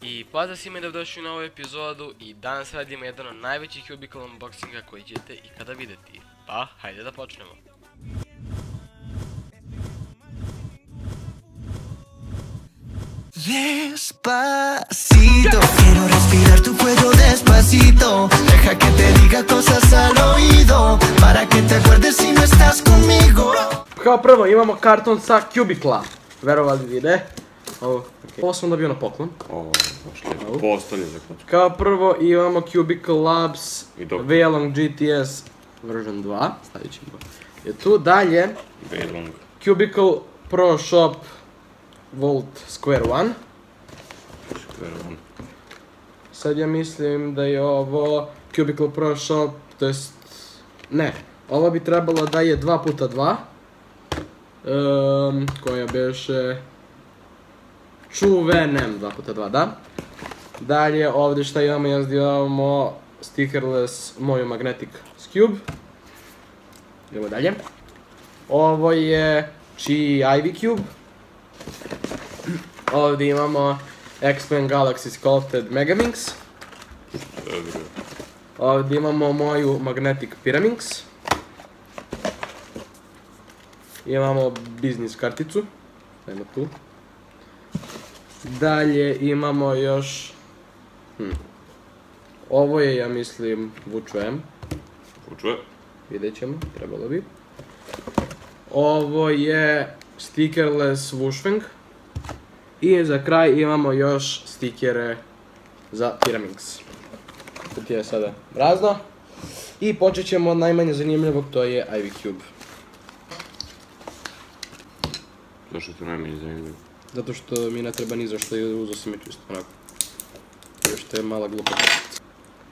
I pozdrav svima da došli u novu epizodu i danas radimo jedan od najvećih Cubicle unboxinga koji ćete ikada vidjeti. Pa, hajde da počnemo. Despacito, quiero respirar tu cuello despacito. Deja que te diga cosas al oído, para que te acuerdes si no estás conmigo. Kao prvo imamo karton sa Cubicla. Verovali vi ne? Ovo sam dobio na poklon. Postolje za kocku. Kao prvo imamo Cubicle Labs Veilong GTS version 2. Stavit ćemo je tu. Dalje Veilong Cubicle Pro Shop Volt Square One. Sad ja mislim da je ovo Cubicle Pro Shop, to jest... Ne, ovo bi trebalo da je 2x2. Koja beše... Čuvenem 2x2, da. Dalje ovdje šta imamo, imamo stickerless moju Magnetic Cube. Idemo dalje. Ovo je Chi Ivy Cube. Ovdje imamo X-Men Galaxy Sculpted Megaminx. Ovdje imamo moju Magnetic Pyraminx. Imamo biznis karticu. Ajmo tu. Dalje imamo još... Ovo je, ja mislim, Vučujem. Vučuje. Vidjet ćemo, trebalo bi. Ovo je stickerless Wushwing. I za kraj imamo još stikere za Pyraminx. Kutija je sada prazna. I počet ćemo od najmanje zanimljivog, to je Ivy Cube. Zašto je to najmanje zanimljivo? Zato što mi ne treba ni za što i uzeo sam je čisto onako. Još to je mala glupa.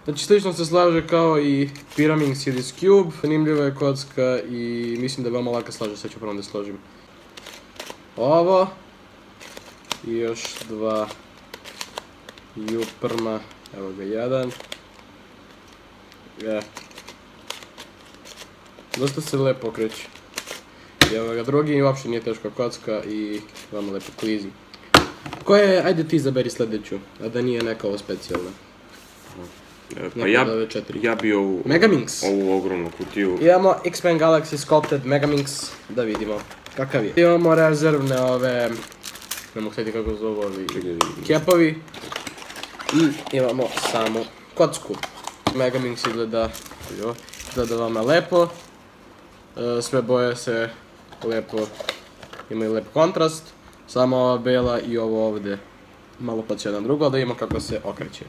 Znači slično se slaže kao i Pyraminx ili Cube. Zanimljiva je kocka i mislim da je veoma laka slaže, sad ću prvo da složim. Ovo. I još dva Juprma. Evo ga jedan. Dosta se lepo okreće. Evo ga drugi, uopšte nije teška kocka i veoma lepo klizi. Koja je, ajde ti izaberi sljedeću, a da nije neka ovo specijalna. Pa ja bi ovu ogromnu kutiju. Imamo X-Men Galaxy Sculpted Megaminx, da vidimo kakav je. Imamo rezervne ove, ne mogu sjetiti kako zovu ovi kepovi. I imamo samu kocku. Megaminx izgleda vama lepo. Sve boje se lepo, imaju lep kontrast. Samo ova bela i ovo ovdje malo plaće jedan drugo, da vidimo kako se okreće.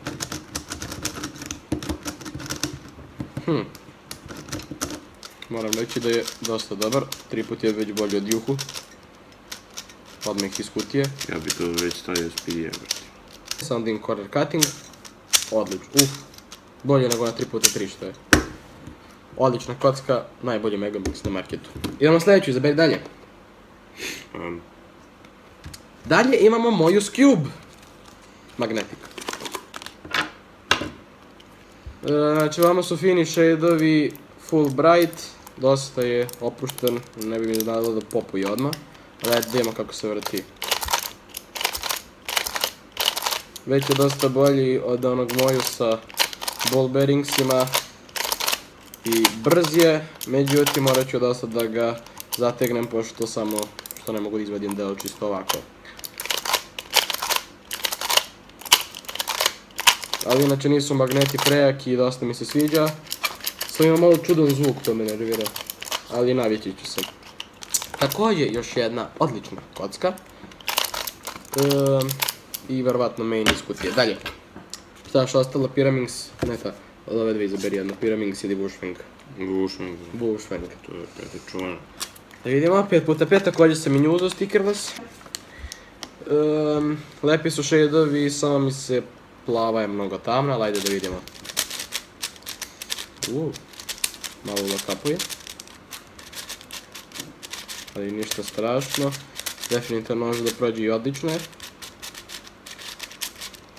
Moram reći da je dosta dobar, 3 put je već bolji od Juhu. Odmah iz kutije. Ja bi to već stavio s pije. Sounding corner cutting. Odlično, bolje nego na 3x3 što je. Odlična kocka, najbolji Megaminx na marketu. Idemo sljedeću, izaberi dalje. Dalje imamo moju Cube Magnetic. Znači vama su fini shadeovi, full bright, dosta je opušten, ne bi mi znalo da popuje odmah. Ali ajde vidimo kako se vrti. Već je dosta bolji od onog moju sa ball bearingsima. I brz je, međutim morat ću dosta da ga zategnem pošto samo što ne mogu izvadim deo čisto ovako. Ali inače nisu magneti prejaki i dosta mi se sviđa. Samo ima malo čudan zvuk, to me nervira, ali navići ću se. Također još jedna odlična kocka. I verovatno main iz kutije. Dalje. Šta još ostalo, Pyraminx, ne ta. Od ove dve izaberi jedno, Pyraminx ili Wushwing. Wushwing. To je peta čuvana. Da vidimo, 5x5 također sam i nju uzeo stickerless. Lepi su shadeovi, samo mi se plava je mnogo tamna, ali ajde da vidimo. Malo lokapuje. Ali ništa strašno. Definitivno može da prođe i odlično je.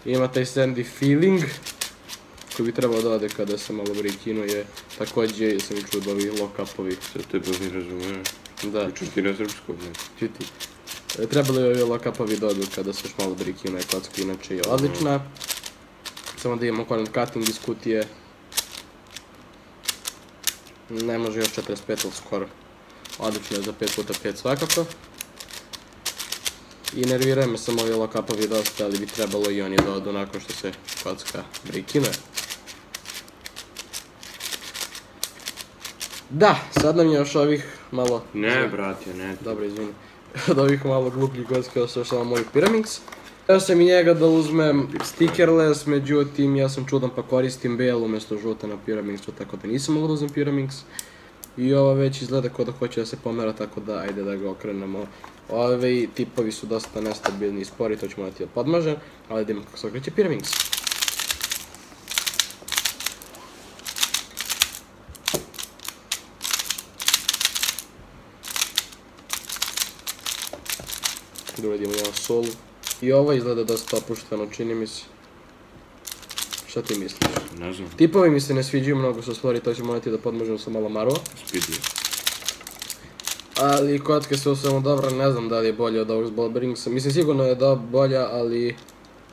Ima taj sandy feeling koji bi trebao da ode kada se malo brikinuje. Također sam čuo da ovi lock-upovi. Sve tebe mi razumiješ. Da. Čuti na srpskom, ne? Čuti. Trebalo je ovi lock-upovi dodu kada se još malo brikine kocka, inače je odlična. Samo da imamo corner cutting iz kutije. Ne može još 45, ali skoro. Odlično je za 5x5 svakako. I nerviraju me samo ovi lock-upovi dosta, ali bi trebalo i oni dodu nakon što se kocka brikine. Da, sad nam je još ovih malo... Ne, brat, ne. Dobro, izvini. Od ovih malo glupljih kocka ostao samo moj Pyraminx. Htio sam i njega da uzmem stickerless, međutim ja sam čudan pa koristim belu umjesto žute na Pyraminxu, tako da nisam mogao da uzmem Pyraminx. I ova već izgleda kao da hoće da se pomera, tako da ajde da ga okrenemo. Ovi tipovi su dosta nestabilni i spori, to ću morati da podmažem, ali da imam kako se okreće Pyraminx. Da uradimo jedan solu. I ovo izgleda dosta opušteno, čini mi se. Šta ti misliš? Ne znam. Tipovi mi se ne sviđaju mnogo sa stvari, to ću morati da podmažem sa malo marova. Speedway. Ali kocke su samo dobro, ne znam da li je bolje od ovog s Ballbearingsa. Mislim sigurno je da bolja, ali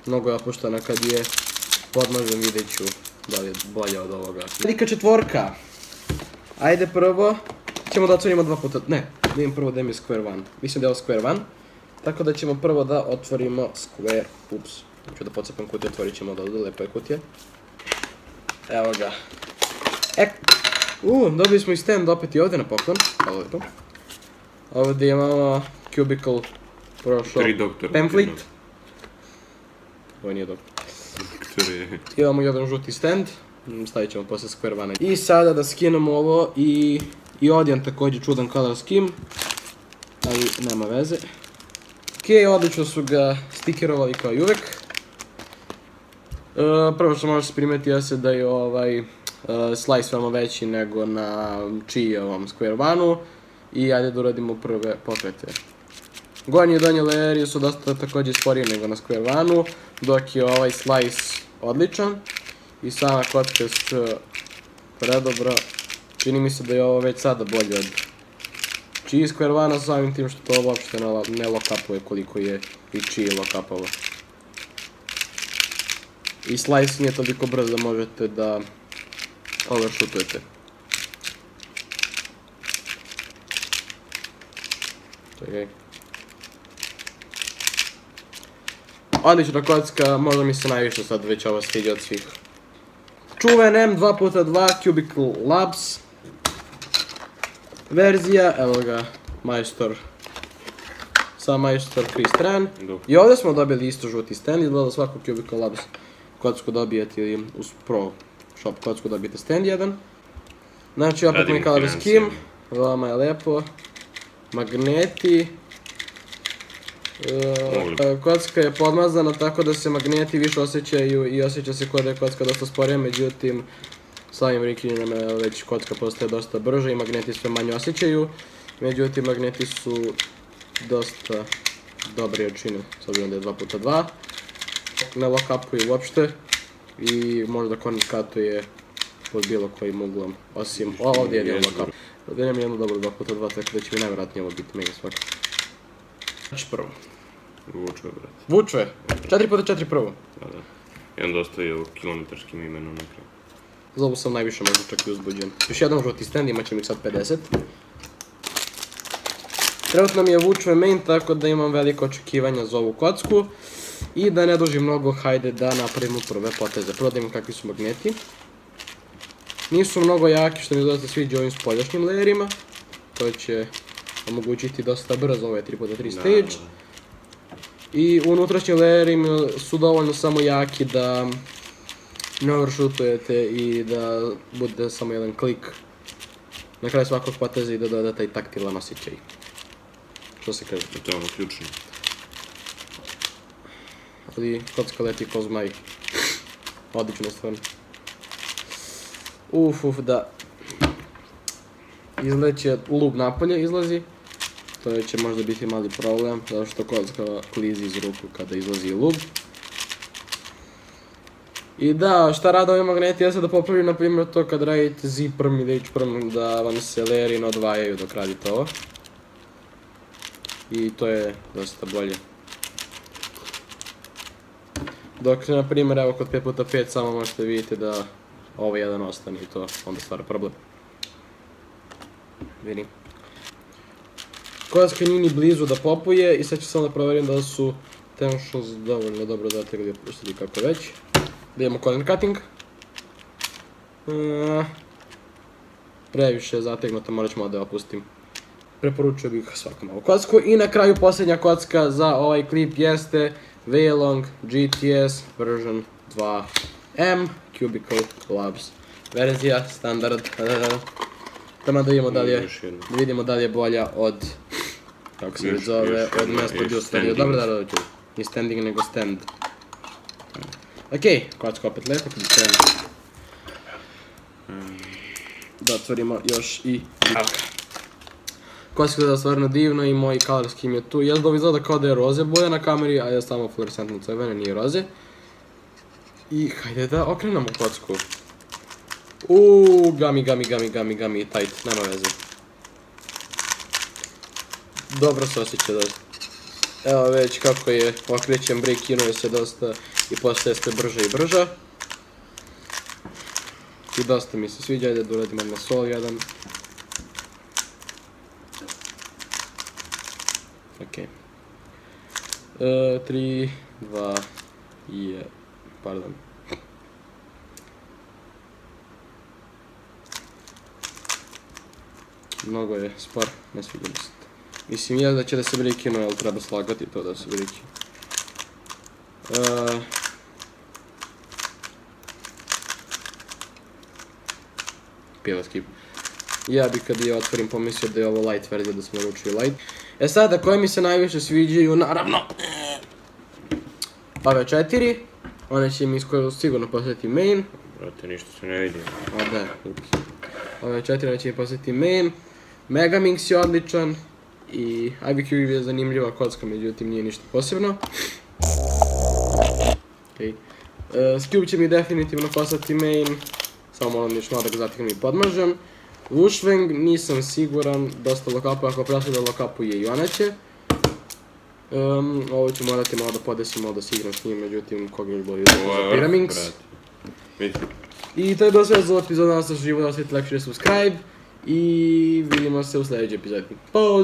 mnogo je opuštena kad je podmažem, vidjet ću da li je bolja od ovoga. Velika četvorka. Ajde prvo, ćemo da otvorimo dva puta, ne, vidim prvo da mi je Square One. Mislim da je ovo Square One. Tako da ćemo prvo da otvorimo Square, ups, ću da pocepam kutiju, otvorit ćemo da lepo je kutija. Evo ga. Dobili smo i stand opet i ovdje na poklon, hvala lepo. Ovdje imamo Cubicle Pro Shop pamphlet. Ovo nije doktor. Imamo jedan žuti stand, stavit ćemo posle Square One. I sada da skinemo ovo i ovdje također čudan color scheme, ali nema veze. Okej, odlično su ga stikerovali kao i uvek. Prvo što može se primeti jeste da je ovaj slice veoma veći nego na Chiiovom Square One-u. I ajde da uradimo prve pokrete. Gornji i donji layeri su dosta također sporiji nego na Square One-u, dok je ovaj slice odličan. I sama kocka je predobra. Čini mi se da je ovo već sada bolje od Chii Square One-a, samim tim što to uopšte ne lock-upuje koliko je i Chii lock-upovo. I slice nije toliko brz da možete da overshootujete. Čekaj. Odlična kocka, možda mi se najviše sad već ovo sviđa od svih. Čuven M2x2 Cubicle Labs verzija, evo ga, Majstor, sa Majstor Chris Tran. I ovdje smo dobili isto žuti stand, izgleda svaku Cubicle Labs kocku dobijete ili uz Pro Shop kocku dobijete stand jedan. Znači opet mi color scheme, veoma je lepo. Magneti. Kocka je podmazana tako da se magneti više osjećaju i osjeća se kao da je kocka dosta sporija, međutim samim rikinjama već kocka postaje dosta brža i magneti sve manje osjećaju. Međutim magneti su dosta dobre jačine, s obzirom da je 2x2. Ne lock-upuje uopšte i možda corner cutuje pod bilo kojim uglom, osim ovdje je lock-up. Ovdje nemam jednu dobru 2x2, tako da će mi najvjerojatnije ovo biti mega svakako. Znači prvo. Vučuje, brat. Vučuje? 4x4 prvo? Da. I onda ostaje u kilometarskim imenom na kraju. Za ovo sam najviše možda čak i uzbuđen. Još jedan žuti stand, imat ćemo ih sad 50. Trenutno mi je Vučuje main, tako da imam veliko očekivanja za ovu kocku. I da ne dužim mnogo, hajde da napravimo prve poteze. Prvo da imam kakvi su magneti. Nisu mnogo jaki, što mi dosta sviđa ovim spoljašnjim layerima. To će omogućiti dosta brzo ove 3x3 stage. I unutrašnji layeri su dovoljno samo jaki da ne overshootujete i da bude samo jedan klik na kraju svakog poteza i da doda taj taktilan osjećaj. Što se kaže? To je ono ključno. Ali kocka leti ko zmaj. Odlično stvarno. Uf, da. Izleće lub napolje, izlazi. To će možda biti mali problem, zato što kocka klizi iz ruku kada izlazi lub. I da, šta rade ovi magneti, ja sad da popravim na primjer to kad radite Z-perm ili H-perm da vam se layeri ne odvajaju dok radite ovo. i to je dosta bolje. Dok, na primjer, evo kod 5x5 samo možete vidjeti da ovo jedan ostane i to onda stvara problem. Vidim. Kocka nije ni blizu da popuje i sad ću samo da proverim da su tensions dovoljno dobro zategli i opustili kako već. Da imamo corner cutting. Previše je zategnuto, morat ćemo da je opustim. Preporučio bih svakom ovu kocku. I na kraju posljednja kocka za ovaj klip jeste Weilong GTS version 2M Cubicle Labs. Verzija, standard. Tamo da vidimo da li je bolja od, kako se zove, od mesta gdje ostavio. Dobro da dođu. Nije standing nego stand. Okej, kocka opet lepo, kada stand. Da otvorimo još i kocka je stvarno divno i moj color scheme je tu. Jezda ovo izgleda kao da je roze boja na kameri, a je samo fluorescentno crvene, nije roze. I hajde da okrenemo kocku. Gami, tight, nema veze. Dobro se osjeća dosta. Evo već kako je okrećem, break-inuje se dosta i postaje sve brža i brža. I dosta mi se sviđa, ajde da uradimo na sol jedan. Okej. 3, 2, 1, pardon. Mnogo je spor, ne sviđa mi se. Mislim je da će da se break-inuje, ali treba slagati to da se break-inuje. Pijela skip. Ja bi kad je otvorim pomislio da je ovo light verzija, da sam naručio light. Sada koje mi se najviše sviđaju, naravno ove 4. One će mi sigurno postati main. Brate, ništa se ne vidi. Ove 4 one će mi postati main. Megaminx je odličan. I IBQ je zanimljiva kocka, međutim nije ništa posebno. Scube će mi definitivno postati main. Samo moram još malo da ga zatiknem i podmažem. Wushwang nisam siguran, dosta lokapa, ako prasli da lokapuje i ona će. Ovo ću morati malo da podesim, malo da se igram s njim, međutim koga još bolje za Pyraminx. I to je bilo sve za epizod, nadam se da živo, da osjetite, like, share, subscribe. I vidimo se u sljedećoj epizodi. Pause!